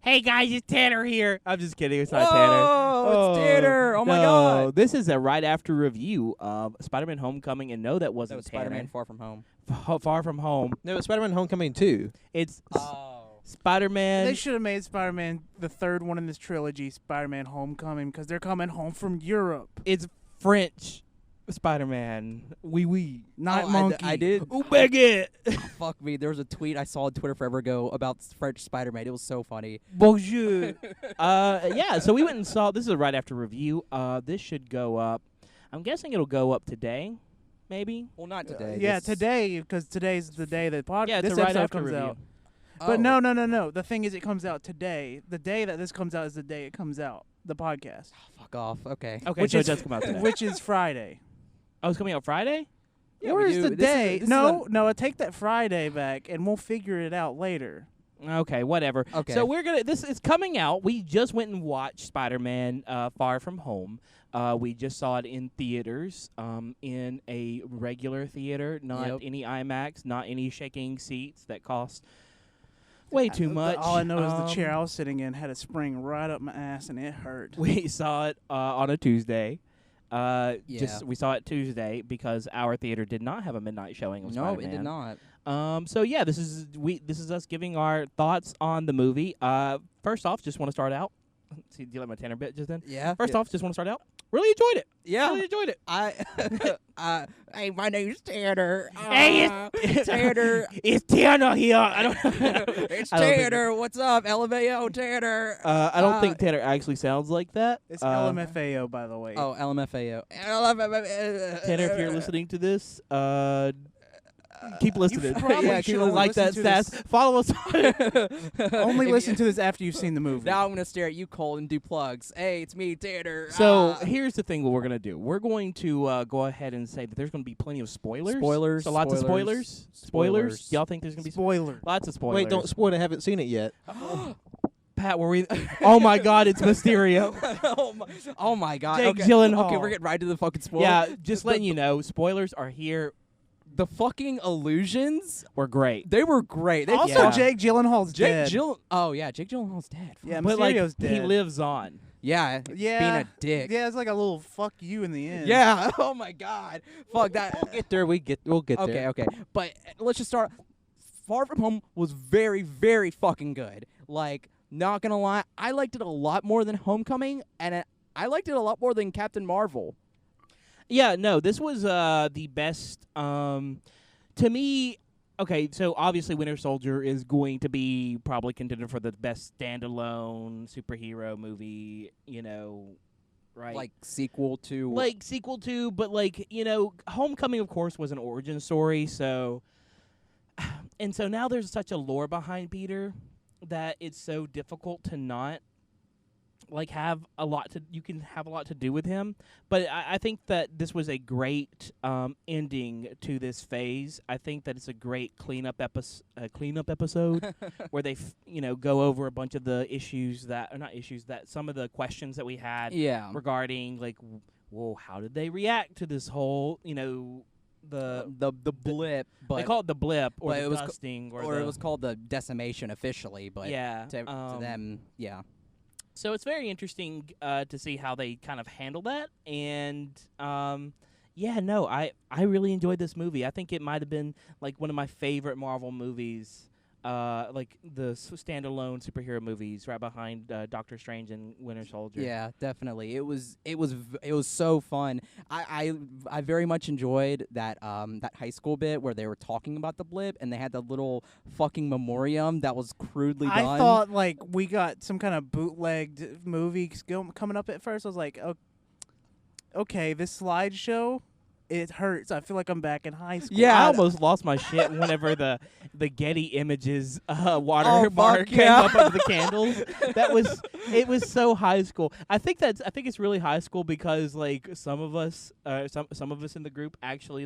Hey guys, it's Tanner here. I'm just kidding. It's not Whoa, Tanner. it's Tanner. Oh my God. This is a right after review of Spider-Man: Homecoming, and no, that That wasn't was Tanner. Spider-Man Far From Home. Far From Home. No, it's Spider-Man Homecoming 2. It's Oh. Spider-Man. They should have made Spider-Man the third one in this trilogy, Spider-Man Homecoming, because they're coming home from Europe. It's French Spider-Man. Oui. Not monkey. I did. Ooh, baguette. Fuck me. There was a tweet I saw on Twitter forever ago about French Spider-Man. It was so funny. Bonjour. Yeah, so we went and saw, this is a right after review. This should go up. I'm guessing it'll go up today, maybe. Well, not today. Yeah, This- today, because today's the day that Yeah, it's this a right episode after comes review. out. Oh. But no. The thing is, it comes out today. The day that this comes out is the day it comes out. The podcast, Fuck off. Okay. Okay, Which so is- it does come out today. which is Friday. Oh, it's coming out Friday? Yeah, Where we is do. the This is- day? this is No. Take that Friday back, and we'll figure it out later. Okay, whatever. Okay. So we're gonna. This is coming out. We just went and watched Spider-Man: Far From Home. We just saw it in theaters, in a regular theater, not Yep. any IMAX, not any shaking seats that cost way too much. All I know is the chair I was sitting in had a spring right up my ass, and it hurt. We saw it on a Tuesday. Yeah. We saw it Tuesday because our theater did not have a midnight showing of No, Spider-Man. it did not. So yeah, this is us giving our thoughts on the movie. First off, just want to start out. See, do you like my Tanner bit just then? Yeah. First off, just want to start out. Really enjoyed it. Yeah. Really enjoyed it. Hey, my name's Tanner. Hey, Tanner. It's Tanner here. I don't. It's I don't think Tanner. What's up, LMAO Tanner? I don't think Tanner actually sounds like that. It's LMFAO, by the way. Oh, LMFAO. Tanner, if you're listening to this, keep listening. probably Yeah, keep should've like that listened to stats. this. Follow us on Only If listen you- to this after you've seen the movie. Now I'm gonna stare at you, Cole, and do plugs. Hey, it's me, Tanner. So here's the thing: what we're gonna do. We're going to go ahead and say that there's going to be plenty of spoilers. Spoilers, So lots of spoilers. spoilers. Y'all think there's going to be Spoiler. lots of spoilers? Wait, don't spoil it. I haven't seen it yet. Pat, were we? Oh my God, it's Mysterio. oh my God. Jake okay. Gyllenhaal. Okay, we're getting right to the fucking spoilers. Yeah, just letting you know, spoilers are here. The fucking illusions, We're great. they were great. They Also, Yeah. Jake Gyllenhaal's dead. Oh yeah, Jake Gyllenhaal's dead. Yeah, But like, Mysterio's dead. he lives on. Yeah. Yeah. Being a dick. Yeah, it's like a little fuck you in the end. Yeah. Oh my God. Fuck that. We'll get there. We'll get Okay, there. okay. But let's just start. Far From Home was very, very fucking good. Like, not gonna lie, I liked it a lot more than Homecoming, and I liked it a lot more than Captain Marvel. Yeah, no, this was the best. To me, okay, so obviously Winter Soldier is going to be probably contender for the best standalone superhero movie, right? Like sequel to. Like sequel to, but Homecoming, of course, was an origin story, so. And so now there's such a lore behind Peter that it's so difficult to not have a lot to do with him. But I think that this was a great ending to this phase. I think that it's a great cleanup episode where they go over a bunch of the some of the questions that we had Yeah. regarding how did they react to this whole The blip, but they call it the blip or but the it was dusting it was called the decimation officially, but yeah to them, yeah. So it's very interesting to see how they kind of handle that, and I really enjoyed this movie. I think it might have been one of my favorite Marvel movies, the standalone superhero movies, right behind Doctor Strange and Winter Soldier. Yeah, definitely. It was so fun. I very much enjoyed that high school bit where they were talking about the blip and they had the little fucking memoriam that was crudely done. I thought we got some kind of bootlegged movie coming up at first. I was like, okay, this slideshow, it hurts. I feel like I'm back in high school. Yeah, I almost lost my shit whenever the Getty Images watermark fuck came yeah. up under the candles. It was so high school. I think it's really high school because some of us in the group actually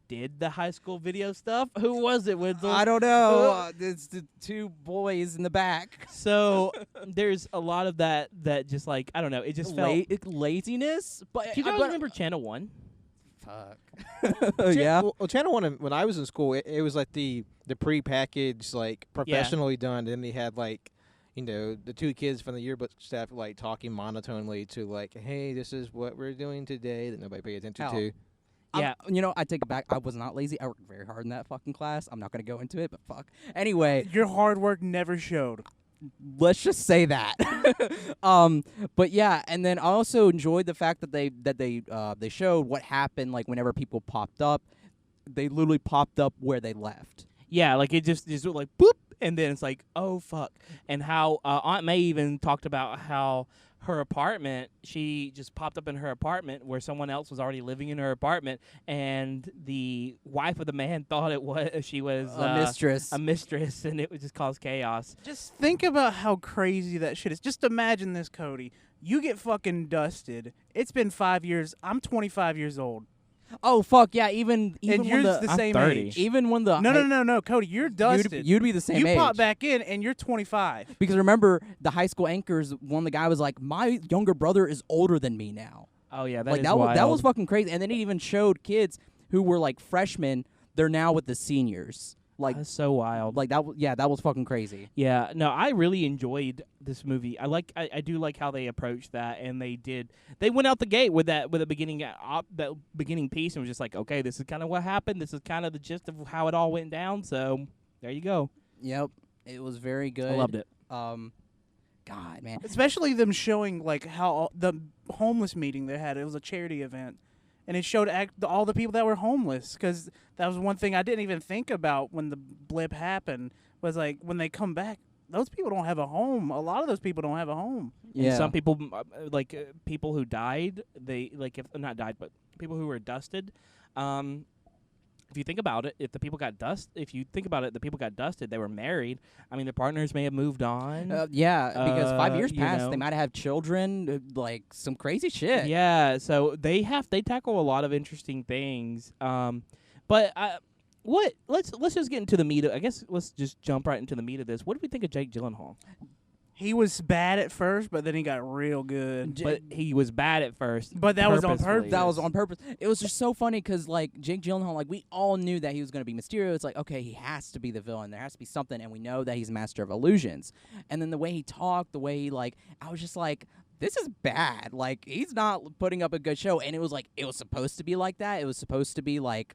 did the high school video stuff. Who was it, Wenzel? I don't know. It's the two boys in the back. So there's a lot of that just I don't know. It just felt. Laziness. But Do you guys remember Channel 1? Fuck. Yeah. Well, Channel 1, when I was in school, it was the pre-packaged, professionally done. And then they had, the two kids from the yearbook staff like talking monotonely to like, hey, this is what we're doing today that nobody paid attention Hell. to. Yeah. I take it back. I was not lazy. I worked very hard in that fucking class. I'm not gonna go into it, but fuck. Anyway, Your hard work never showed. let's just say that. But yeah, and then I also enjoyed the fact that they showed what happened like whenever people popped up. They literally popped up where they left. Yeah, like it just like boop, and then it's like, oh fuck. And how Aunt May even talked about how her apartment, she just popped up in her apartment where someone else was already living in her apartment, and the wife of the man thought she was A mistress. and it would just cause chaos. Just think about how crazy that shit is. Just imagine this, Cody. You get fucking dusted. It's been 5 years. I'm 25 years old. Oh fuck yeah! Even And when you're the the I'm same 30. age. even when the No, Cody, you're dusted. you'd be the same you age. pop back in and you're 25. Because remember, the high school anchors, one the guy was like, "My younger brother is older than me now." Oh yeah, Like is that wild. that was fucking crazy. And then it even showed kids who were like freshmen. They're now with the seniors. Like That's so wild. that was fucking crazy. Yeah, no, I really enjoyed this movie. I do like how they approached that, and they went out the gate with the beginning that beginning piece, and was just like, okay, this is kind of what happened. This is kind of the gist of how it all went down. So there you go. Yep, it was very good. I loved it. God, man. Especially them showing like how the homeless meeting they had. It was a charity event, and it showed all the people that were homeless. Because that was one thing I didn't even think about when the blip happened. Was like when they come back, those people don't have a home. A lot of those people don't have a home. Yeah. And some people, people who died, they if not died, but people who were dusted. If you think about it, if you think about it, the people got dusted. They were married. I mean, their partners may have moved on. Yeah, because 5 years you passed. know. They might have children. Like some crazy shit. Yeah, so they tackle a lot of interesting things. But let's just get into the meat of, I guess let's just jump right into the meat of this. What do we think of Jake Gyllenhaal? He was bad at first, but then he got real good. But he was bad at first. But that was on purposefully. purpose. That was on purpose. It was just so funny because, like, Jake Gyllenhaal, like, we all knew that he was going to be Mysterio. It's like, okay, he has to be the villain. There has to be something, and we know that he's a master of illusions. And then the way he talked, the way he, like, I was just like, this is bad. Like, he's not putting up a good show. And it was like, it was supposed to be like that. It was supposed to be, like,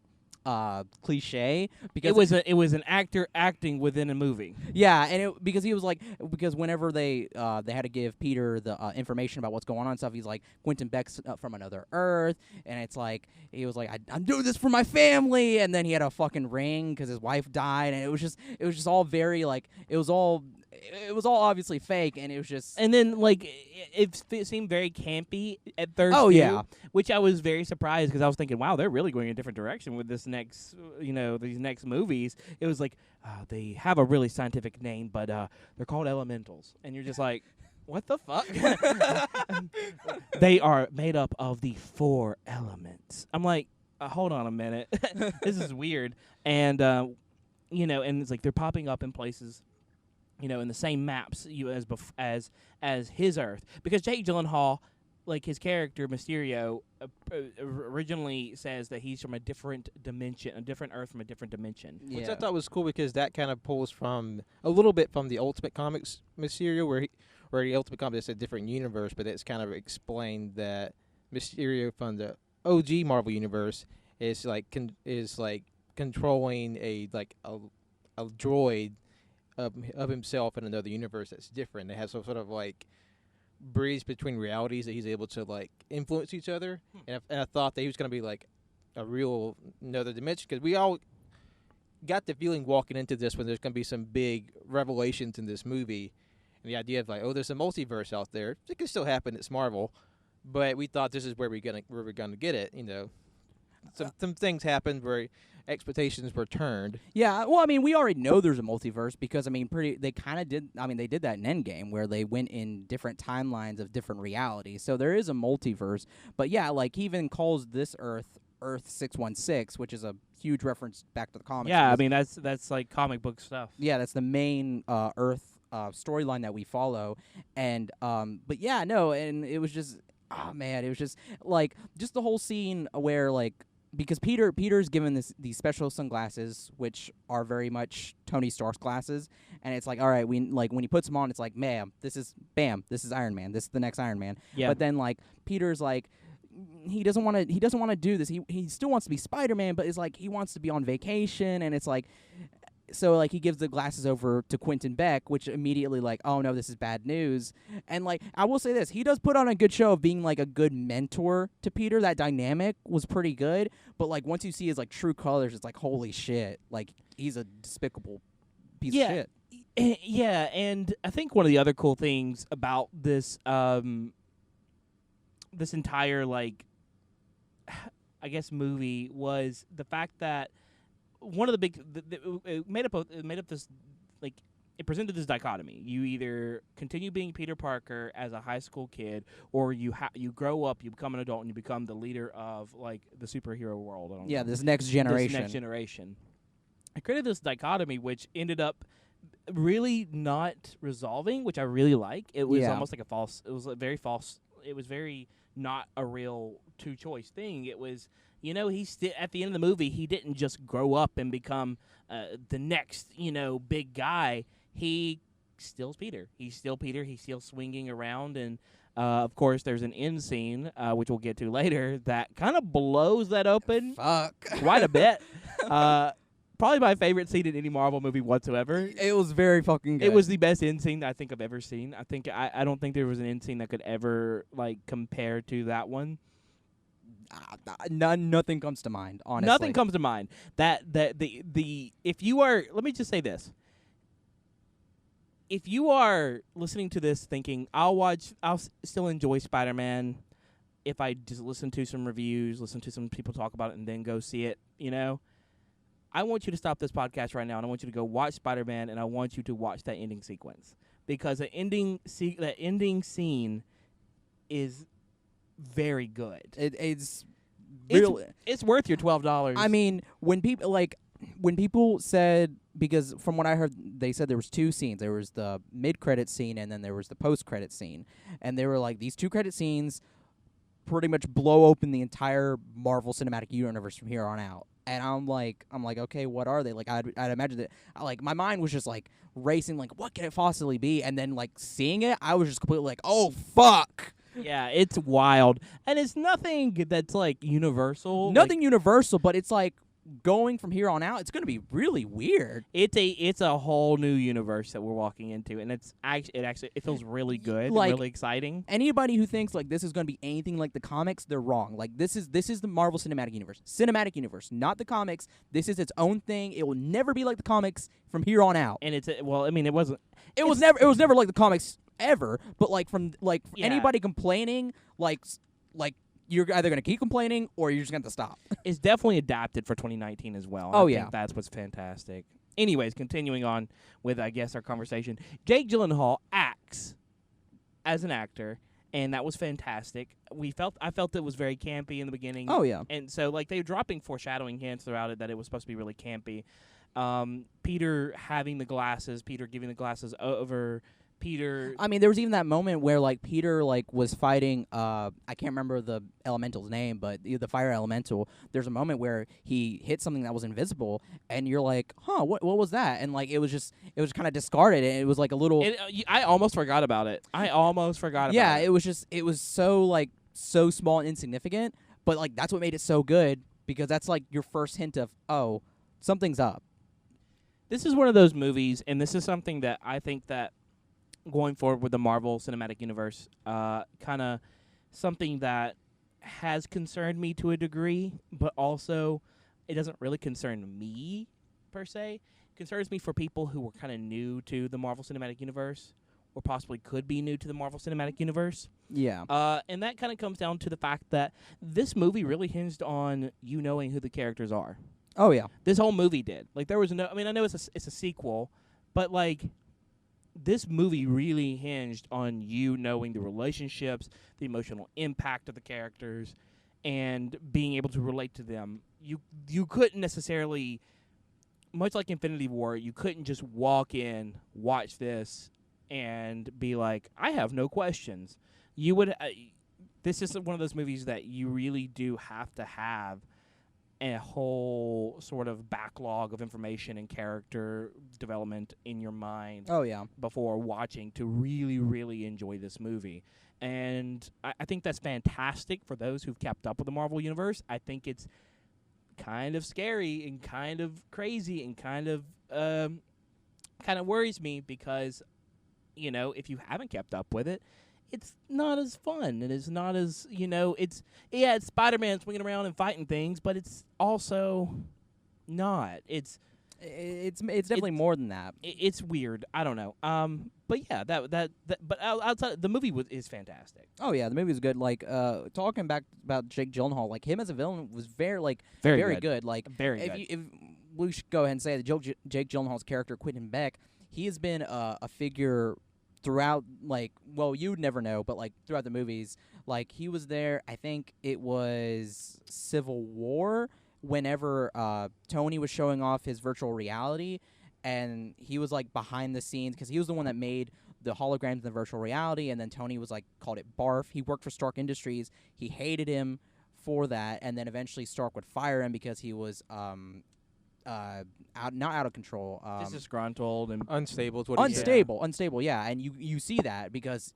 cliche because it was an actor acting within a movie. yeah, and because he was like, because whenever they had to give Peter the information about what's going on and stuff, he's like, Quentin Beck's from another Earth, and it's like he was like, I'm doing this for my family, and then he had a fucking ring because his wife died, and it was just all very like it was all obviously fake, and it was just And then it seemed very campy at first. Oh, too, yeah. which I was very surprised because I was thinking, wow, they're really going a different direction with this next, these next movies. It was like they have a really scientific name, but they're called elementals, and you're just like, what the fuck? They are made up of the 4 elements. I'm like, hold on a minute, this is weird, and and it's like they're popping up in places. In the same maps as his Earth, because Jake Gyllenhaal, like his character Mysterio, originally says that he's from a different dimension, a different Earth from a different dimension. Which I thought was cool because that kind of pulls from a little bit from the Ultimate Comics Mysterio, where the Ultimate Comics is a different universe, but it's kind of explained that Mysterio from the OG Marvel universe is controlling a droid of himself in another universe that's different. They have some sort of like breeze between realities that he's able to like influence each other. And I thought that he was going to be like a real another dimension, because we all got the feeling walking into this when there's going to be some big revelations in this movie, and the idea of like, oh, there's a multiverse out there. It can still happen. It's Marvel, but we thought this is where we're gonna get it. Some things happened where expectations were turned. Yeah, well, I mean, we already know there's a multiverse because, I mean, they kind of did. I mean, they did that in Endgame where they went in different timelines of different realities. So there is a multiverse. But yeah, like he even calls this Earth 616, which is a huge reference back to the comics. Yeah, I mean that's like comic book stuff. Yeah, that's the main Earth storyline that we follow. And but yeah, no, and it was just, oh man, it was just like just the whole scene where like because Peter's given these special sunglasses, which are very much Tony Stark's glasses, and it's like, all right, when he puts them on, it's like, this is Iron Man, this is the next Iron Man. Yeah. But then like Peter's like, he doesn't want to do this. He still wants to be Spider-Man, but it's like he wants to be on vacation, and it's like, so like he gives the glasses over to Quentin Beck, which immediately like, oh no, this is bad news. And like I will say this, he does put on a good show of being like a good mentor to Peter. That dynamic was pretty good, but like once you see his like true colors, it's like, holy shit, like he's a despicable piece of shit. Yeah, and I think one of the other cool things about this this entire like I guess movie was the fact that one of the big it made up this like it presented this dichotomy. You either continue being Peter Parker as a high school kid, or you grow up, you become an adult, and you become the leader of like the superhero world. I don't know. This next generation. This next generation. I created this dichotomy, which ended up really not resolving, which I really like. It was almost like it was a very false. It was very not a real two-choice thing. It was, at the end of the movie, he didn't just grow up and become the next, big guy. He still's Peter. He's still Peter. He's still swinging around. And, of course, there's an end scene, which we'll get to later, that kind of blows that open. Fuck. Quite a bit. Probably my favorite scene in any Marvel movie whatsoever. It was very fucking good. It was the best end scene I think I've ever seen. I don't think there was an end scene that could ever like compare to that one. Nothing comes to mind, honestly. Nothing comes to mind. If you are, let me just say this. If you are listening to this thinking, I'll still enjoy Spider-Man if I just listen to some reviews, listen to some people talk about it, and then go see it, I want you to stop this podcast right now, and I want you to go watch Spider-Man, and I want you to watch that ending sequence, because that ending scene is very good. It's really, it's worth your $12. I mean, when people said, because from what I heard, they said there was two scenes. There was the mid-credit scene, and then there was the post-credit scene, and they were like, these two credit scenes pretty much blow open the entire Marvel Cinematic Universe from here on out. And I'm like, okay, what are they? Like, I'd imagine that, my mind was just, like, racing, like, what can it possibly be? And then, like, seeing it, I was just completely like, oh, fuck! Yeah, it's wild. And it's nothing that's, like, universal. Nothing universal, but it's, like, going from here on out, it's going to be really weird. It's a whole new universe that we're walking into, and it feels really good, like, really exciting. Anybody who thinks like this is going to be anything like the comics, they're wrong. Like this is the Marvel Cinematic Universe, not the comics. This is its own thing. It will never be like the comics from here on out. And it was never like the comics ever. But like anybody complaining, like you're either going to keep complaining or you're just going to stop. It's definitely adapted for 2019 as well. Oh, I yeah. think that's what's fantastic. Anyways, continuing on with, I guess, our conversation. Jake Gyllenhaal acts as an actor, and that was fantastic. I felt it was very campy in the beginning. Oh, yeah. And so, like, they were dropping foreshadowing hints throughout it that it was supposed to be really campy. Peter having the glasses, Peter giving the glasses over... Peter. I mean, there was even that moment where like Peter like was fighting. I can't remember the elemental's name, but the fire elemental. There's a moment where he hit something that was invisible, and you're like, "Huh, what was that?" And like it was kind of discarded, and it was like a little. I almost forgot about it. Yeah, it was so small and insignificant, but like that's what made it so good, because that's like your first hint of, oh, something's up. This is one of those movies, and this is something that I think that going forward with the Marvel Cinematic Universe, kind of something that has concerned me to a degree, but also it doesn't really concern me per se. It concerns me for people who were kind of new to the Marvel Cinematic Universe, or possibly could be new to the Marvel Cinematic Universe. Yeah. And that kind of comes down to the fact that this movie really hinged on you knowing who the characters are. Oh yeah. This whole movie did. Like there was no. I mean, I know it's a sequel, but like. This movie really hinged on you knowing the relationships, the emotional impact of the characters, and being able to relate to them. You couldn't necessarily, much like Infinity War, you couldn't just walk in, watch this, and be like, I have no questions. You would. This is one of those movies that you really do have to have a whole sort of backlog of information and character development in your mind Oh yeah. before watching to really, really enjoy this movie. And I think that's fantastic for those who've kept up with the Marvel Universe. I think it's kind of scary and kind of crazy and kind of worries me because, if you haven't kept up with it, it's not as fun. It is not as, it's Spider-Man swinging around and fighting things, but it's also not. It's definitely more than that. It's weird. I don't know. But yeah, but outside the movie is fantastic. Oh yeah, the movie was good. Like talking back about Jake Gyllenhaal, like him as a villain was very Very good. Like Very good. if we should go ahead and say that Jake Gyllenhaal's character Quentin Beck, he has been a figure throughout, you'd never know, but throughout the movies, he was there. I think it was Civil War whenever Tony was showing off his virtual reality, and he was behind the scenes because he was the one that made the holograms in the virtual reality, and then Tony was called it barf. He worked for Stark Industries. He hated him for that, and then eventually Stark would fire him because he was not out of control. Just disgruntled and Unstable is what he said. Unstable, yeah. And you see that because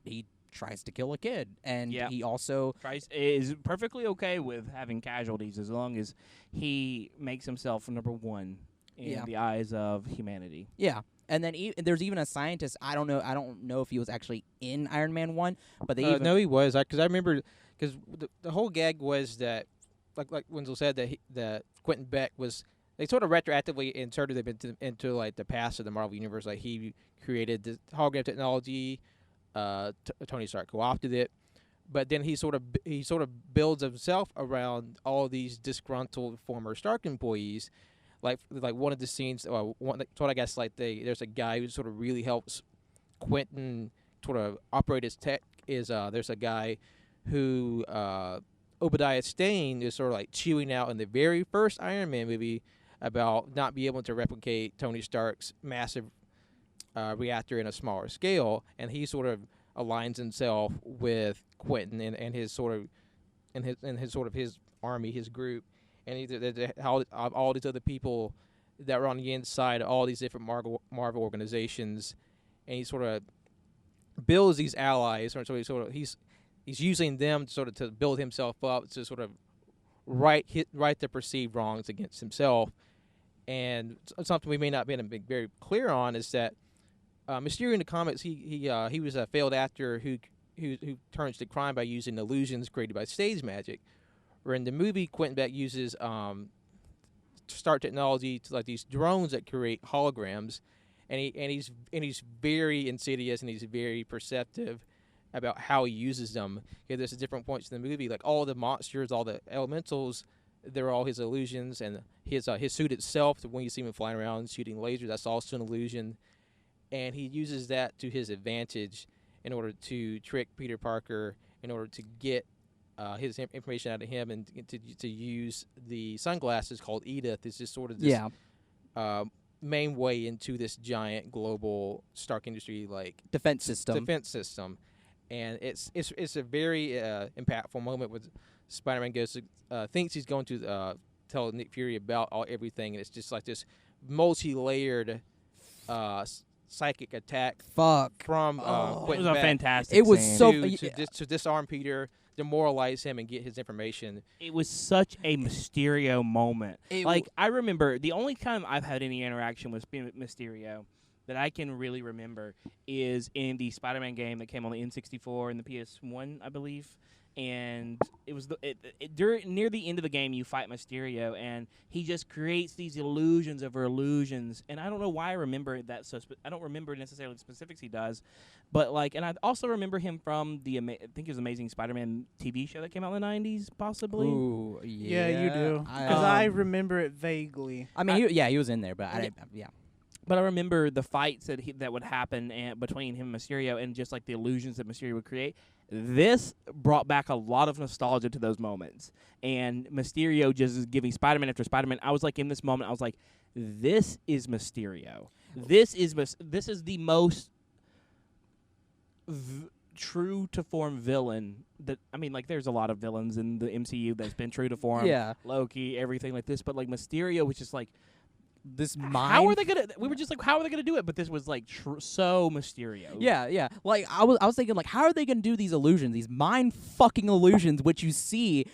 he tries to kill a kid, and he also is perfectly okay with having casualties as long as he makes himself number one in the eyes of humanity. Yeah. And then there's even a scientist. I don't know if he was actually in Iron Man 1, but they no, he was. Because I remember because the whole gag was that like Wenzel said that Quentin Beck was. They sort of retroactively inserted him into the past of the Marvel Universe. He created the hologram technology. Tony Stark co-opted it, but then he sort of builds himself around all these disgruntled former Stark employees. Like one of the scenes, there's a guy who sort of really helps Quentin sort of operate his tech. There's a guy who Obadiah Stane is sort of chewing out in the very first Iron Man movie about not being able to replicate Tony Stark's massive reactor in a smaller scale, and he sort of aligns himself with Quentin and his army, his group, and all these other people that were on the inside of all these different Marvel organizations, and he sort of builds these allies, or so he's using them to build himself up to sort of right the perceived wrongs against himself. And something we may not have been very clear on is that Mysterio in the comics, he was a failed actor who turns to crime by using illusions created by stage magic. Where in the movie, Quentin Beck uses Stark technology to these drones that create holograms, and he's very insidious and he's very perceptive about how he uses them. There's different points in the movie, all the monsters, all the elementals, they're all his illusions, and his suit itself, when you see him flying around shooting lasers, that's also an illusion. And he uses that to his advantage in order to trick Peter Parker, in order to get his information out of him, and to use the sunglasses called Edith is just sort of this main way into this giant global Stark Industry defense system. And it's a very impactful moment with Spider-Man thinks he's going to tell Nick Fury about everything, and it's just this multi-layered psychic attack from Quentin it was a Beck. fantastic It was scene. to disarm Peter, demoralize him, and get his information. It was such a Mysterio moment. I remember the only time I've had any interaction with Mysterio that I can really remember is in the Spider-Man game that came on the N64 and the PS1, I believe. And it was near the end of the game, you fight Mysterio, and he just creates these illusions over illusions. And I don't know why I remember that. I don't remember necessarily the specifics he does, but and I also remember him from I think it was Amazing Spider-Man TV show that came out in the '90s, possibly. Ooh, Yeah, you do. Because I remember it vaguely. I mean, he was in there, but But I remember the fights that would happen between him and Mysterio, and just the illusions that Mysterio would create. This brought back a lot of nostalgia to those moments. And Mysterio just giving Spider-Man after Spider-Man. I was in this moment, I was like, this is Mysterio. This is the most true to form villain that I mean, like, there's a lot of villains in the MCU that's been true to form. Yeah. Loki, everything like this, but like Mysterio was just like, This how are they gonna? We were just like, how are they gonna do it? But this was like so Mysterio. Yeah. Like I was thinking, like, how are they gonna do these illusions, these mind fucking illusions, which you see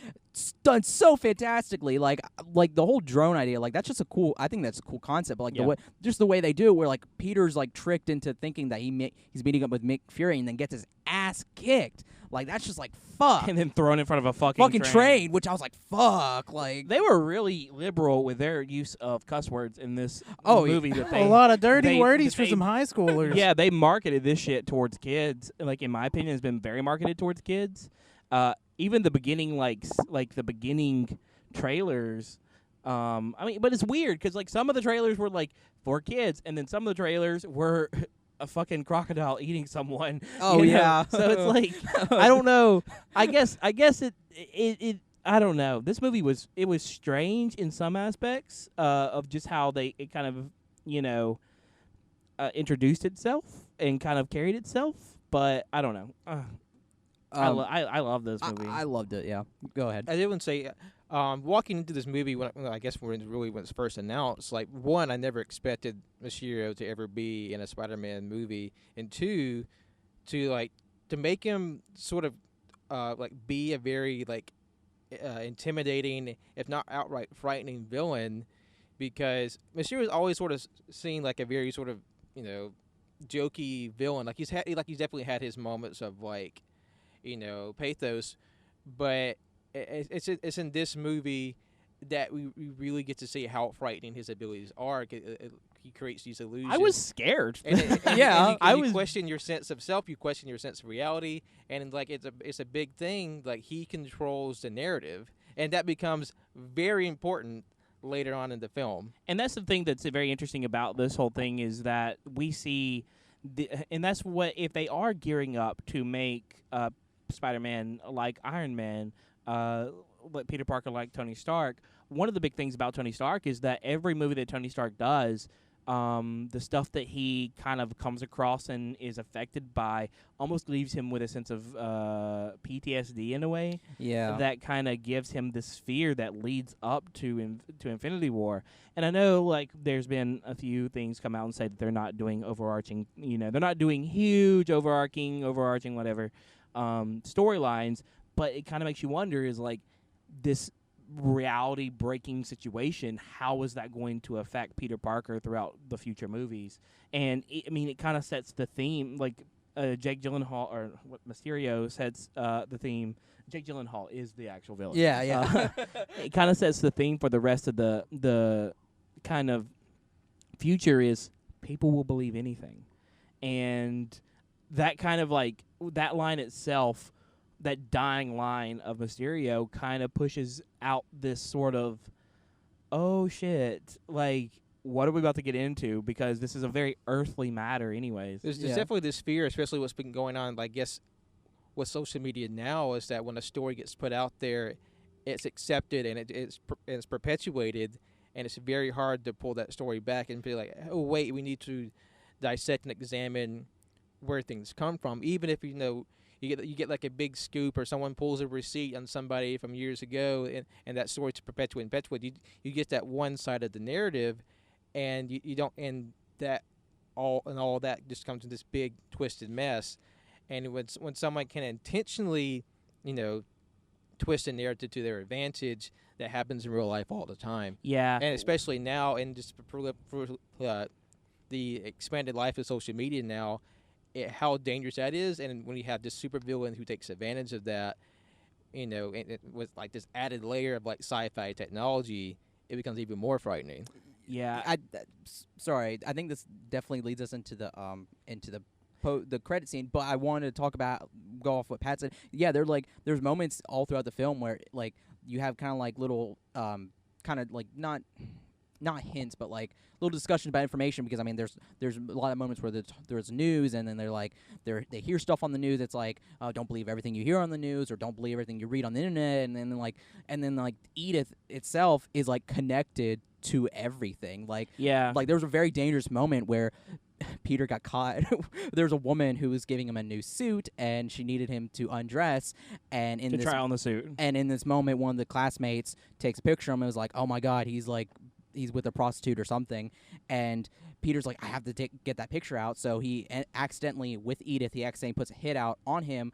done so fantastically? Like the whole drone idea, like that's just a cool. I think that's a cool concept. But like the way they do it, where like Peter's like tricked into thinking that he's meeting up with Nick Fury and then gets his ass kicked. Like that's just like fuck. And then thrown in front of a fucking train, which I was like, fuck. Like they were really liberal with their use of cuss words in this movie. That a lot of dirty wordies for some high schoolers. Yeah, they marketed this shit towards kids. Like in my opinion, it's been very marketed towards kids. Even the beginning, like the beginning trailers. I mean, but it's weird because like some of the trailers were like for kids, and then some of the trailers were a fucking crocodile eating someone. Oh yeah. So it's like I don't know. I guess it I don't know. This movie was strange in some aspects of just how it kind of introduced itself and kind of carried itself. But I don't know. I love this movie. I loved it. Yeah. Go ahead. I did want to say, walking into this movie, when it's first announced, like, one, I never expected Mysterio to ever be in a Spider-Man movie, and two, to make him sort of like be a very like intimidating, if not outright frightening villain, because Mysterio is always sort of seen like a very sort of jokey villain. Like he's definitely had his moments of like pathos, but it's in this movie that we really get to see how frightening his abilities are. He creates these illusions. I was scared. You question your sense of self. You question your sense of reality, and like it's a big thing. Like he controls the narrative, and that becomes very important later on in the film. And that's the thing that's very interesting about this whole thing is that we see, and that's what if they are gearing up to make Spider-Man like Iron Man, Peter Parker like Tony Stark. One of the big things about Tony Stark is that every movie that Tony Stark does, the stuff that he kind of comes across and is affected by almost leaves him with a sense of PTSD in a way. Yeah. That kind of gives him this fear that leads up to Infinity War. And I know like there's been a few things come out and say that they're not doing overarching, they're not doing huge overarching whatever storylines, but it kind of makes you wonder is like this reality breaking situation, how is that going to affect Peter Parker throughout the future movies? And it kind of sets the theme, like Jake Gyllenhaal or what Mysterio sets the theme. Jake Gyllenhaal is the actual villain. Yeah. It kind of sets the theme for the rest of the kind of future is people will believe anything. And that kind of like that line itself, that dying line of Mysterio kind of pushes out this sort of, oh shit, like what are we about to get into? Because this is a very earthly matter anyways. There's definitely this fear, especially what's been going on, I guess, with social media now, is that when a story gets put out there, it's accepted and it's perpetuated, and it's very hard to pull that story back and be like, oh wait, we need to dissect and examine where things come from. Even if you get like a big scoop or someone pulls a receipt on somebody from years ago, and that story to perpetuate, you get that one side of the narrative, and you don't, and that all that just comes in this big twisted mess. And when someone can intentionally, twist a narrative to their advantage, that happens in real life all the time. Yeah, and especially now, and just the expanded life of social media now. How dangerous that is, and when you have this supervillain who takes advantage of that, and it with like this added layer of like sci-fi technology, it becomes even more frightening. Yeah, sorry, I think this definitely leads us into the credit scene, but I wanted to go off what Pat said. Yeah, there's moments all throughout the film where like you have kind of like little kind of like not hints, but like little discussion about information, because I mean there's a lot of moments where there's news, and then they hear stuff on the news. It's like, don't believe everything you hear on the news, or don't believe everything you read on the internet, and then Edith itself is like connected to everything. Like, yeah, like there was a very dangerous moment where Peter got caught. There's a woman who was giving him a new suit, and she needed him to undress. And in To this try on the suit. and in this moment, one of the classmates takes a picture of him and was like, "Oh my God, he's with a prostitute or something." And Peter's like, "I have to get that picture out." So he accidentally, with Edith, he accidentally puts a hit out on him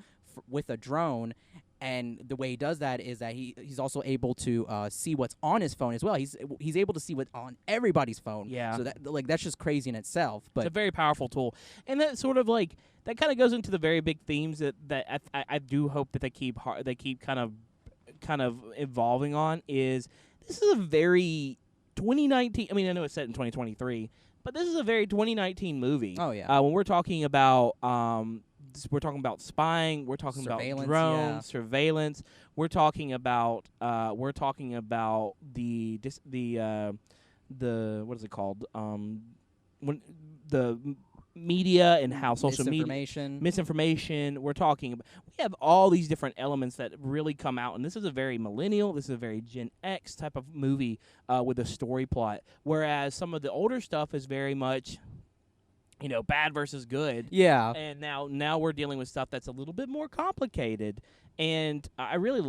with a drone. And the way he does that is that he's also able to see what's on his phone as well. He's able to see what's on everybody's phone. Yeah. So that's just crazy in itself. But It's a very powerful tool, and that sort of like that kind of goes into the very big themes that I do hope that they keep kind of evolving on. Is this is a very 2019? I mean, I know it's set in 2023, but this is a very 2019 movie. Oh yeah. When we're talking about we're talking about spying, we're talking about Surveillance, drones, yeah. surveillance. We're talking about the what is it called? When the media and how social media misinformation. We have all these different elements that really come out, and this is a very millennial, this is a very Gen X type of movie with a story plot, whereas some of the older stuff is very much, bad versus good. Yeah. And now we're dealing with stuff that's a little bit more complicated. And I really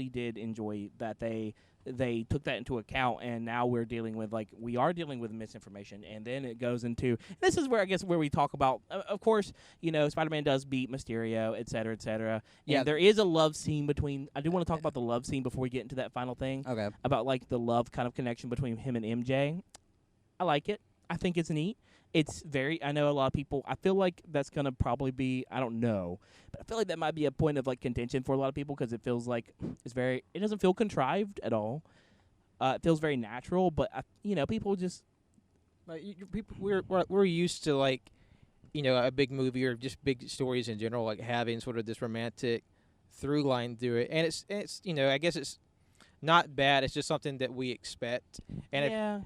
did enjoy that they took that into account, and now we are dealing with misinformation. And then it goes into, this is where I guess where we talk about, of course, Spider-Man does beat Mysterio, et cetera, et cetera. Yeah. And there is a love scene between, I do want to talk about the love scene before we get into that final thing. Okay. About like the love kind of connection between him and MJ. I like it. I think it's neat. I know a lot of people, I feel like that's going to probably be, I don't know, but I feel like that might be a point of like contention for a lot of people because it feels like it doesn't feel contrived at all. It feels very natural, but people just, people we're used to like, a big movie or just big stories in general, like having sort of this romantic through line through it, and it's I guess it's not bad. It's just something that we expect, and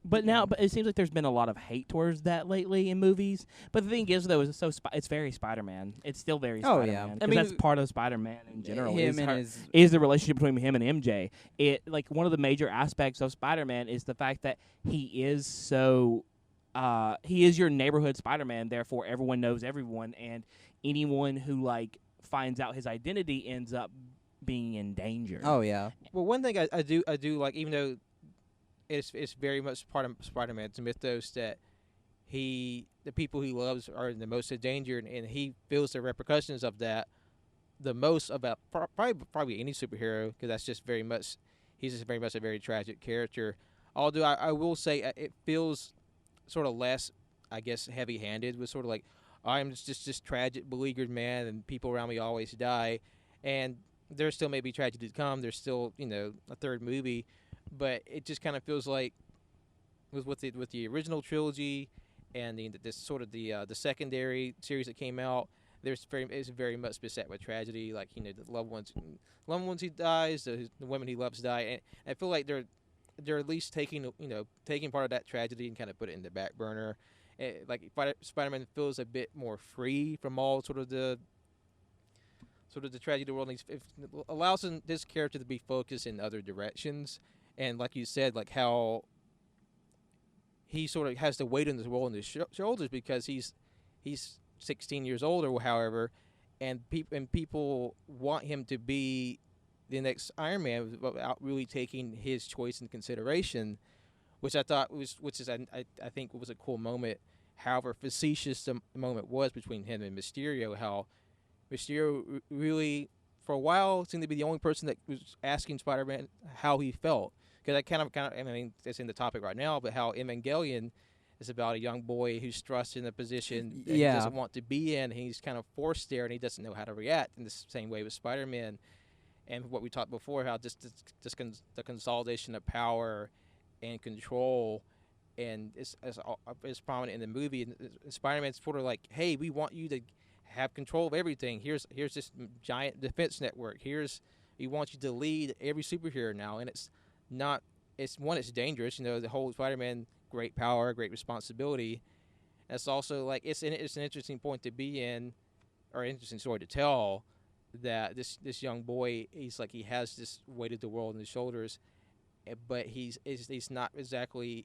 But it seems like there's been a lot of hate towards that lately in movies. But the thing is, though, it's very Spider-Man. It's still very Spider-Man. Yeah. I mean, that's part of Spider-Man in general. Is the relationship between him and MJ. One of the major aspects of Spider-Man is the fact that he is your neighborhood Spider-Man. Therefore, everyone knows everyone, and anyone who finds out his identity ends up being in danger. Oh yeah. Well, one thing I do like, even though it's very much part of Spider-Man's mythos that the people he loves are the most in danger, and he feels the repercussions of that the most about probably any superhero, because that's just very much he's just very much a very tragic character. Although I will say it feels sort of less, I guess, heavy-handed with sort of like, I'm just this tragic, beleaguered man, and people around me always die, and there still may be tragedy to come. There's still, a third movie, but it just kind of feels like with the original trilogy and this sort of the secondary series that came out. It's very much beset with tragedy. Like the loved ones he dies, the women he loves die, and I feel like they're at least taking part of that tragedy and kind of put it in the back burner. Spider-Man feels a bit more free from all sort of the tragedy of the world, and it allows this character to be focused in other directions. And like you said, like how he sort of has the weight in this world on his shoulders because he's 16 years old or however, and people want him to be the next Iron Man without really taking his choice into consideration, which I think was a cool moment. However facetious the moment was between him and Mysterio, how Mysterio really, for a while, seemed to be the only person that was asking Spider-Man how he felt. Because I mean, that's in the topic right now, but how Evangelion is about a young boy who's thrust in a position that he doesn't want to be in. And he's kind of forced there, and he doesn't know how to react. In the same way with Spider-Man, and what we talked before, how the consolidation of power and control, and it's prominent in the movie. And Spider-Man's sort of like, hey, we want you to have control of everything. Here's this giant defense network. We want you to lead every superhero now, and it's dangerous. The whole Spider-Man, great power, great responsibility. That's also like it's an interesting point to be in, or an interesting story to tell. That this young boy, he has this weight of the world on his shoulders, but he's not exactly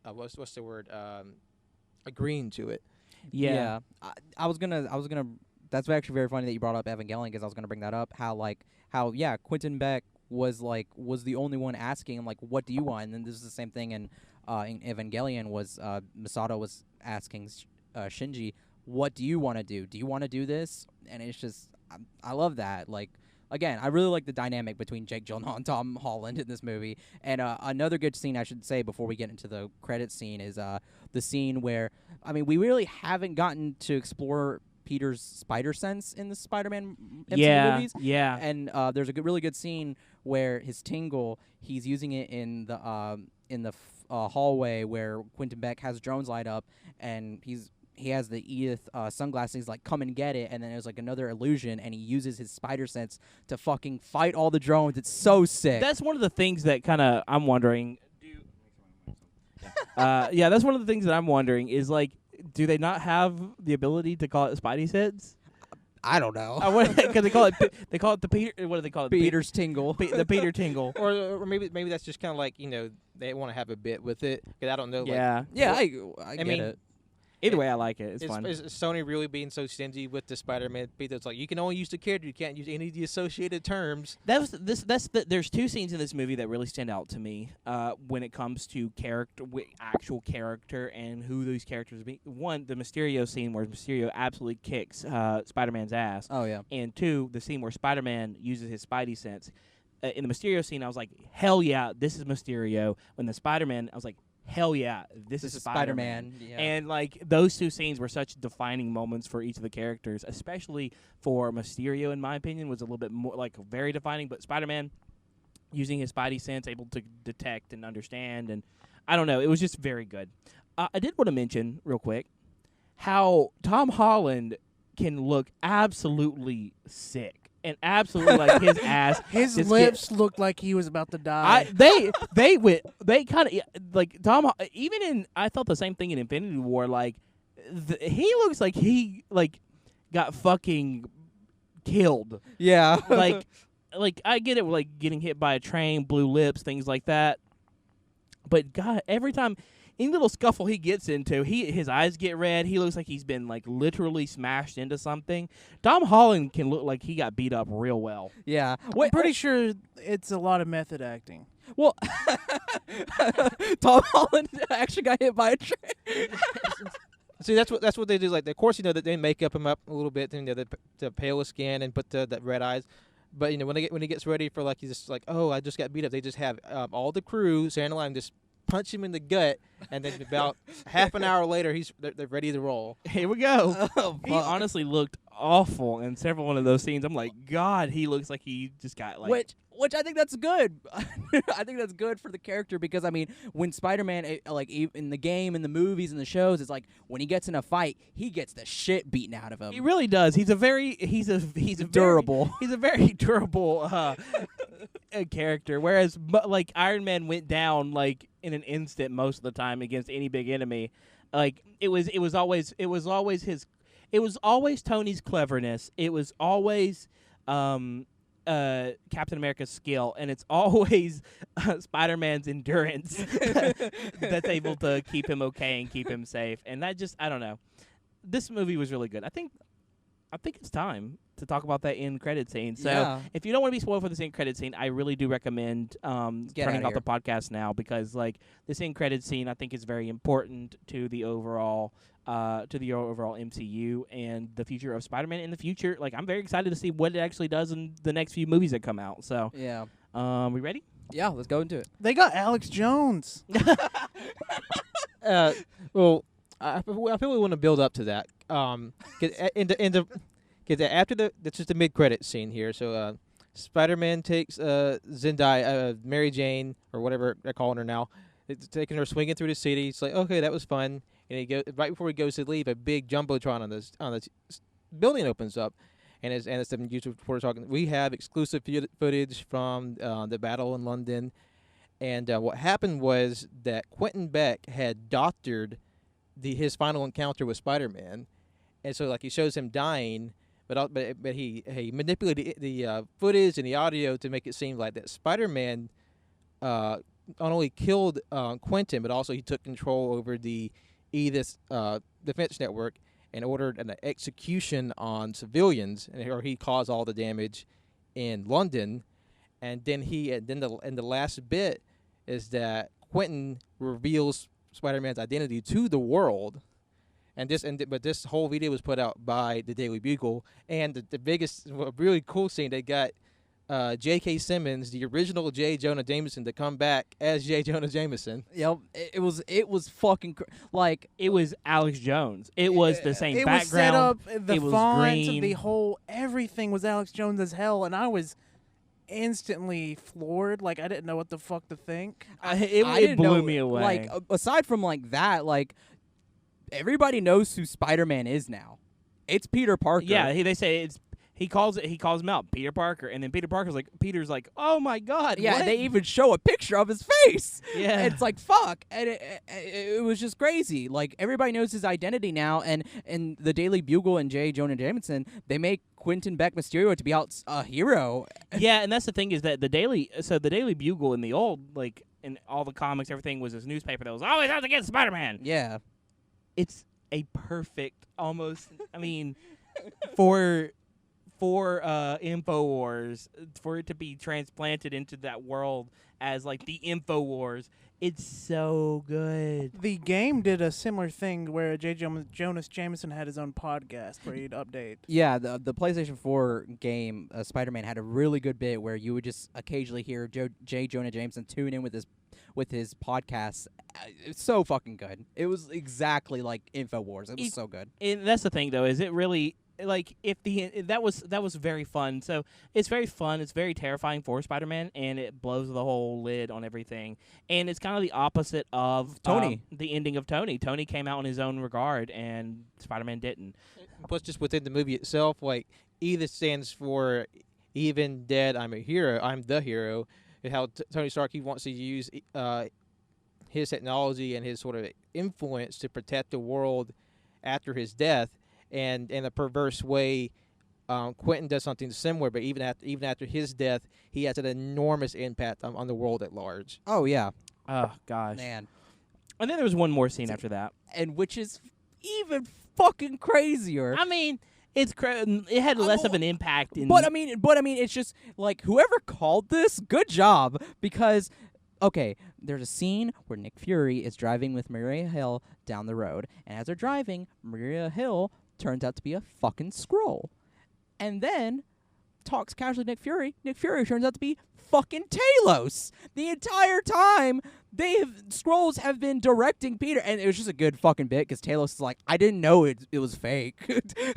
what's the word, agreeing to it. Yeah. I was gonna. That's actually very funny that you brought up Evangelion, because I was gonna bring that up. How Quentin Beck was the only one asking him, like, what do you want? And then this is the same thing in Evangelion, was Masato was asking Shinji, what do you want to do? Do you want to do this? And it's just, I love that. Like, again, I really like the dynamic between Jake Gyllenhaal and Tom Holland in this movie. And another good scene, I should say, before we get into the credits scene, is the scene where, I mean, we really haven't gotten to explore Peter's spider sense in the Spider-Man MCU movies. Yeah. And there's a really good scene where his tingle, he's using it in the hallway where Quentin Beck has drones light up, and he has the Edith sunglasses. He's like, come and get it. And then there's like another illusion, and he uses his spider sense to fucking fight all the drones. It's so sick. That's one of the things that kind of I'm wondering. That's one of the things that I'm wondering is, like, do they not have the ability to call it Spidey sense? I don't know. Because they call it the Peter. What do they call it? Peter's tingle. The Peter tingle. Or maybe that's just kind of like, they want to have a bit with it. 'Cause I don't know. Yeah. Yeah, I get mean, it. Either way, I like it. It's fun. Is Sony really being so stingy with the Spider-Man? It's like, you can only use the character. You can't use any of the associated terms. There's two scenes in this movie that really stand out to me when it comes to actual character and who those characters be. One, the Mysterio scene where Mysterio absolutely kicks Spider-Man's ass. Oh, yeah. And two, the scene where Spider-Man uses his Spidey sense. In the Mysterio scene, I was like, hell yeah, this is Mysterio. When the Spider-Man, I was like, hell yeah, this is Spider-Man. Yeah. And, like, those two scenes were such defining moments for each of the characters, especially for Mysterio, in my opinion, was a little bit more, like, very defining. But Spider-Man, using his Spidey sense, able to detect and understand, and I don't know, it was just very good. I did want to mention, real quick, how Tom Holland can look absolutely sick. And absolutely, like, his ass. His lips looked like he was about to die. They kind of, like, Tom, even in, I thought the same thing in Infinity War, like, he looks like he, like, got fucking killed. Yeah. like, I get it, like, getting hit by a train, blue lips, things like that. But, God, every time, any little scuffle he gets into, his eyes get red. He looks like he's been, like, literally smashed into something. Tom Holland can look like he got beat up real well. Yeah. I'm pretty sure it's a lot of method acting. Well, Tom Holland actually got hit by a train. See, that's what they do. Like, of course, that they make him up a little bit, the pale skin and put the red eyes. But when he gets ready for, like, he's just like, oh, I just got beat up. They just have all the crew, Sand Line, just punch him in the gut, and then about half an hour later, they're ready to roll. Here we go. Oh, He honestly looked awful in several one of those scenes. I'm like, God, he looks like he just got, like, Which I think that's good. I think that's good for the character, because, I mean, when Spider-Man, like, in the game, in the movies, in the shows, it's like when he gets in a fight, he gets the shit beaten out of him. he really does. He's a very durable. He's a very durable character. Whereas, like, Iron Man went down, like, in an instant most of the time against any big enemy. Like, it was always Tony's cleverness. It was always Captain America's skill, and it's always Spider-Man's endurance that's able to keep him okay and keep him safe. And I don't know. This movie was really good. I think it's time to talk about that end credit scene. So if you don't want to be spoiled for this end credit scene, I really do recommend turning off the podcast now, because, like, this end credit scene I think is very important to the overall MCU and the future of Spider-Man in the future. Like, I'm very excited to see what it actually does in the next few movies that come out. So Yeah. We ready? Yeah, let's go into it. They got Alex Jones. Well, I feel we want to build up to that. After that's just the mid-credit scene here. So Spider-Man takes Zendaya, Mary Jane, or whatever they're calling her now, it's taking her swinging through the city. It's like, okay, that was fun. And right before he goes to leave, a big jumbotron on the building opens up, and as the news reporter talking, we have exclusive footage from the battle in London. And what happened was that Quentin Beck had doctored his final encounter with Spider-Man, and so, like, he shows him dying, but he manipulated the footage and the audio to make it seem like that Spider-Man not only killed Quentin, but also he took control over the Edith defense network and ordered an execution on civilians, or he caused all the damage in London. And then the last bit is that Quentin reveals Spider-Man's identity to the world. But this whole video was put out by the Daily Bugle, and the biggest, really cool scene, they got J.K. Simmons, the original J. Jonah Jameson, to come back as J. Jonah Jameson. Yep, it was fucking like It was Alex Jones. It was the same It background. was set up, the it was fonts, green. the whole everything was Alex Jones as hell, and I was instantly floored. Like I didn't know what the fuck to think. It didn't blew know, me away. Like aside from like that, like everybody knows who Spider-Man is now. It's Peter Parker. Yeah, they say he calls him out, Peter Parker, and then Peter's like, oh my god, Yeah, what? they even show a picture of his face. Yeah. And it's like fuck, and it was just crazy. Like everybody knows his identity now, and the Daily Bugle and J. Jonah Jameson, they make Quentin Beck Mysterio to be out a hero. Yeah, and that's the thing is that the Daily Bugle in the old, like in all the comics, everything was this newspaper that was always out to get Spider-Man. Yeah, It's a perfect, almost. I mean, for InfoWars, for it to be transplanted into that world as like the InfoWars, it's so good. The game did a similar thing where Jonas Jameson had his own podcast where he'd update. yeah. The PlayStation 4 game Spider-Man had a really good bit where you would just occasionally hear J. Jonah Jameson tune in with his podcast. It's so fucking good. It was exactly like InfoWars. It was so good. And that's the thing, though, is it really like that was very fun. So it's very fun. It's very terrifying for Spider-Man, and it blows the whole lid on everything. And it's kind of the opposite of Tony. The ending of Tony. Tony came out in his own regard, and Spider-Man didn't. Plus, just within the movie itself, like Edith stands for even dead, I'm a hero. I'm the hero. And how Tony Stark, he wants to use his technology and his sort of influence to protect the world after his death. And in a perverse way, Quentin does something similar, but even after his death, he has an enormous impact on the world at large. Oh yeah, Oh gosh. man. And then there was one more scene after that. And which is even fucking crazier. I mean, it had less of an impact. But I mean, it's just like whoever called this, good job, because okay, there's a scene where Nick Fury is driving with Maria Hill down the road, and as they're driving, Maria Hill turns out to be a fucking Skrull, and then talks casually to Nick Fury. Nick Fury turns out to be fucking Talos. The entire time, Skrulls have been directing Peter, and it was just a good fucking bit because Talos is like, I didn't know it was fake.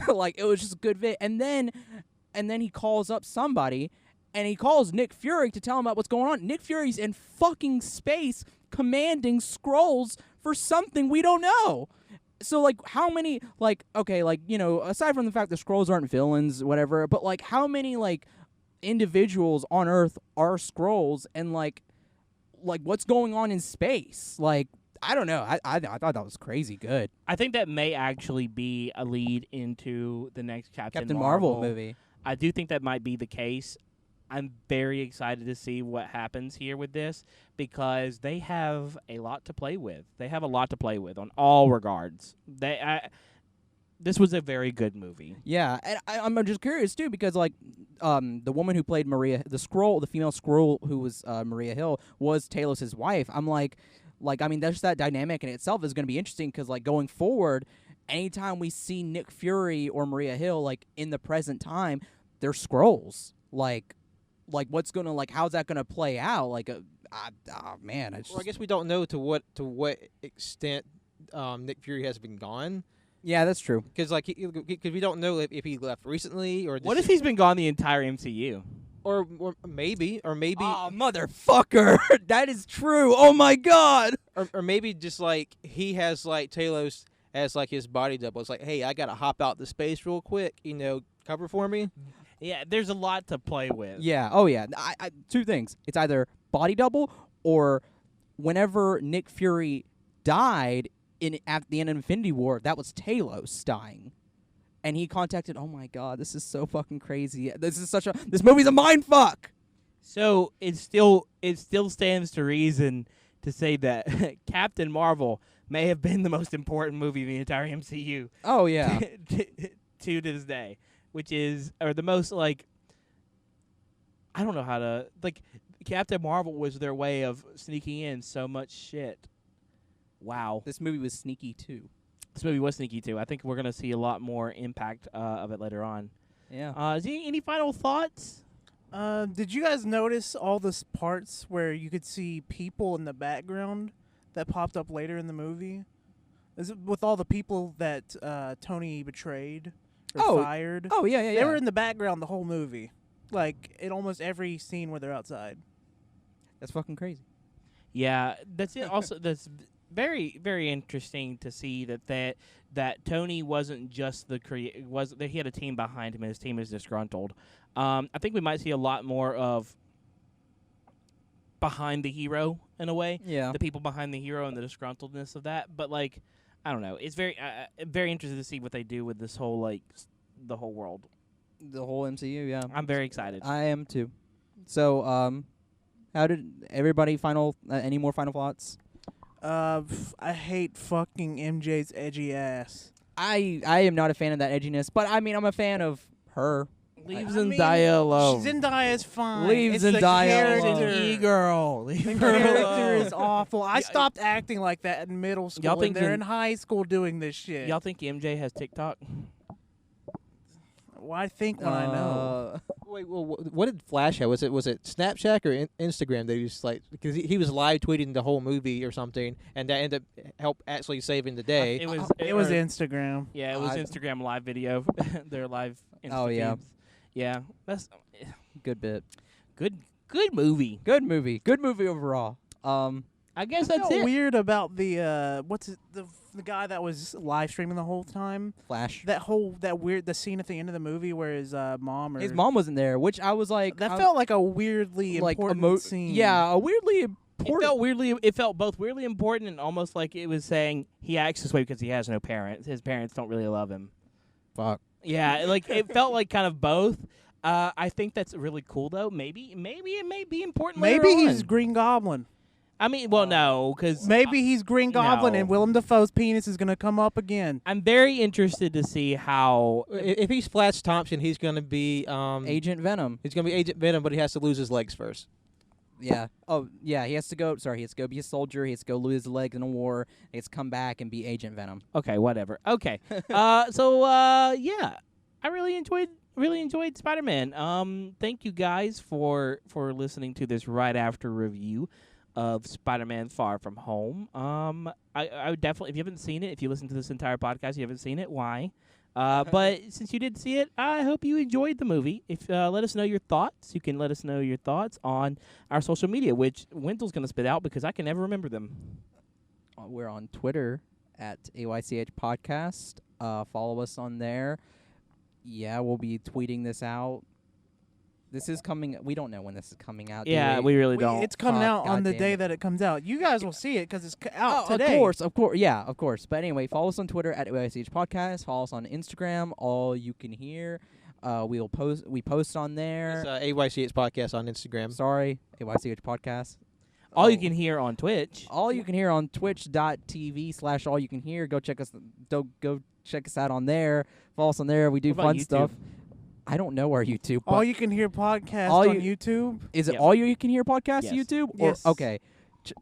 Like, it was just a good bit. And then he calls up somebody, and he calls Nick Fury to tell him about what's going on. Nick Fury's in fucking space commanding Skrulls for something we don't know. So, like, how many, like, okay, like, you know, aside from the fact that Skrulls aren't villains, whatever, but, like, how many, like, individuals on Earth are Skrulls, and, like, what's going on in space? Like, I don't know. I thought that was crazy good. I think that may actually be a lead into the next Captain Marvel movie. I do think that might be the case. I'm very excited to see what happens here with this because they have a lot to play with. They have a lot to play with on all regards. This was a very good movie. Yeah, and I'm just curious too because like the woman who played Maria, the female Skrull who was Maria Hill was Talos' wife. I'm like I mean that's that dynamic in itself is going to be interesting because like going forward, anytime we see Nick Fury or Maria Hill like in the present time, they're Skrulls. Like what's gonna like how's that gonna play out? Like man, Well, I guess we don't know to what extent Nick Fury has been gone. Yeah, that's true. Because we don't know if he left recently or What if he's been gone the entire MCU? or maybe Oh, motherfucker, that is true. Oh my god. or maybe just like he has like Talos as like his body double. It's like, hey, I gotta hop out to space real quick. You know, cover for me. Yeah, there's a lot to play with. Yeah. Oh yeah. I two things. It's either body double or whenever Nick Fury died at the end of Infinity War, that was Talos dying. And he contacted, oh my god, this is so fucking crazy. This movie's a mind fuck. So it still stands to reason to say that Captain Marvel may have been the most important movie in the entire MCU Oh yeah. to this day, which is or the most like I don't know how to like Captain Marvel was their way of sneaking in so much shit. Wow. This movie was sneaky too. This movie was sneaky too. I think we're going to see a lot more impact of it later on. Yeah. Is there any final thoughts? Did you guys notice all the parts where you could see people in the background that popped up later in the movie? Is it with all the people that Tony betrayed or fired? Oh yeah. They were in the background the whole movie, like in almost every scene where they're outside. That's fucking crazy. Yeah, that's it. Also, that's very, very interesting to see that Tony wasn't just the he had a team behind him, and his team is disgruntled. I think we might see a lot more of behind the hero in a way. Yeah. The people behind the hero and the disgruntledness of that. But like, I don't know. It's very, very interested to see what they do with this whole the whole world. The whole MCU. Yeah. I'm very excited. I am too. So, how did everybody any more final thoughts? I hate fucking MJ's edgy ass. I am not a fan of that edginess, but I mean I'm a fan of her. Leave I Zendaya alone. Zendaya's fine. Leave It's Zendaya the alone. character. E-girl. Leave The her character alone. is awful. I stopped acting like that in middle school. Y'all think and they're Zen- in high school doing this shit. Y'all think MJ has TikTok? Well, I think when I know. Wait, well, what did Flash have? Was it Snapchat or Instagram? They just like because he was live tweeting the whole movie or something, and that ended up actually saving the day. It was It was Instagram. Yeah, it was I- Instagram live video. Their live Insta Oh, yeah. feeds. Yeah. That's Good bit. good movie. Good movie. Good movie overall. I guess I that's felt it. weird about the the guy that was live streaming the whole time. Flash. The scene at the end of the movie where his mom or His mom wasn't there, which I was like that felt like a weirdly like important scene. Yeah, a weirdly It important. felt both weirdly important and almost like it was saying he acts this way because he has no parents. His parents don't really love him. Fuck. Yeah, like it felt like kind of both. I think that's really cool though. Maybe it may be important. Maybe later he's on. Green Goblin. I mean, well, no, because Maybe he's Green Goblin no. and Willem Dafoe's penis is gonna come up again. I'm very interested to see how. If he's Flash Thompson, he's gonna be Agent Venom. He's gonna be Agent Venom, but he has to lose his legs first. Yeah. Oh, yeah. He has to go. Sorry, he has to go be a soldier. He has to go lose his legs in a war. He has to come back and be Agent Venom. Okay, whatever. Okay, yeah, I really enjoyed Spider-Man. Thank you guys for listening to this right after review of Spider-Man: Far From Home. I would definitely, if you haven't seen it, if you listen to this entire podcast, you haven't seen it, why? But since you did see it, I hope you enjoyed the movie. If let us know your thoughts. You can let us know your thoughts on our social media, which Wendell's going to spit out because I can never remember them. We're on Twitter at AYCH Podcast. Follow us on there. Yeah, we'll be tweeting this out. This is coming. We don't know when this is coming out. do Yeah, we really don't. It's coming Fuck, out on the goddamn day it. that it comes out. You guys will see it because it's out Oh, today. of course. Yeah, of course. But anyway, follow us on Twitter at AYCH Podcast. Follow us on Instagram, AllYouCanHear. We post on there. It's AYCH podcast on Instagram. Sorry, AYCH Podcast. All you can hear on Twitch. All you can hear on twitch.tv/allyoucanhear. Go check us out on there. Follow us on there. We do What about fun YouTube? stuff. I don't know our YouTube. All but you can hear podcast All on You- YouTube. is it Yep. all you can hear podcast Yes. YouTube? Or, Yes. okay.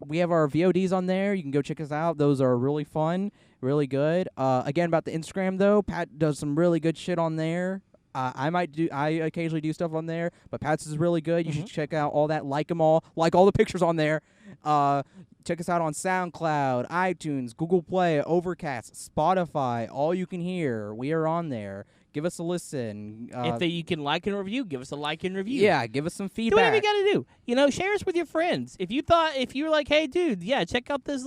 We have our VODs on there. You can go check us out. Those are really fun, really good. Again, about the Instagram though, Pat does some really good shit on there. I occasionally do stuff on there, but Pat's is really good. You should check out all that. Like them all. Like all the pictures on there. Check us out on SoundCloud, iTunes, Google Play, Overcast, Spotify. All you can hear. We are on there. Give us a listen. You can like and review, give us a like and review. Yeah, give us some Do whatever you feedback. got to do. Share us with your friends. If you were like, hey, dude, yeah, check out this,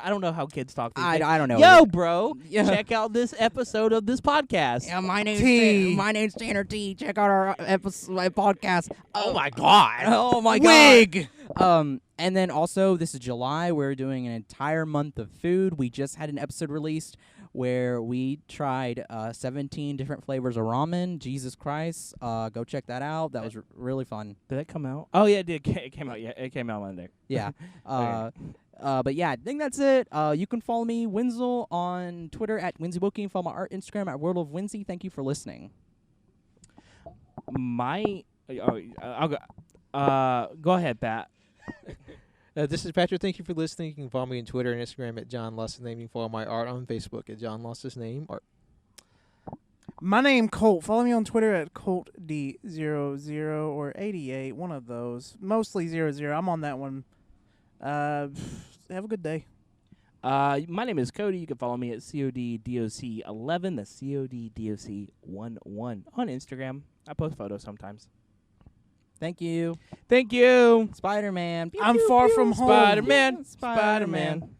I don't know how kids talk. These days. I don't know. Yo, bro, Yeah. check out this episode of this podcast. Yeah, my name's T. my name's Tanner T. Check out our episode podcast. Oh, my God. Oh my god. Wig. And then also, this is July. We're doing an entire month of food. We just had an episode released where we tried 17 different flavors of ramen. Jesus Christ. Go check that out. That was really fun. Did that come out? Oh yeah, it did. It came out. Yeah, it came out Monday. Yeah. Okay. But yeah, I think that's it. You can follow me, Winsel, on Twitter at WinsyBooking. Follow my art Instagram at World of Winsy. Thank you for listening. I'll go. Go ahead, Pat. This is Patrick. Thank you for listening. You can follow me on Twitter and Instagram at John Lost His Name. You can follow my art on Facebook at John Lost His Name Art. My name Colt. Follow me on Twitter at ColtD00 or 88, one of those. Mostly 00. I'm on that one. Have a good day. My name is Cody. You can follow me at CODDOC11. That's CODDOC11 on Instagram. I post photos sometimes. Thank you. Thank you. Spider-Man. Pew, I'm pew, far pew. from home. Spider-Man. Spider-Man. Spider-Man.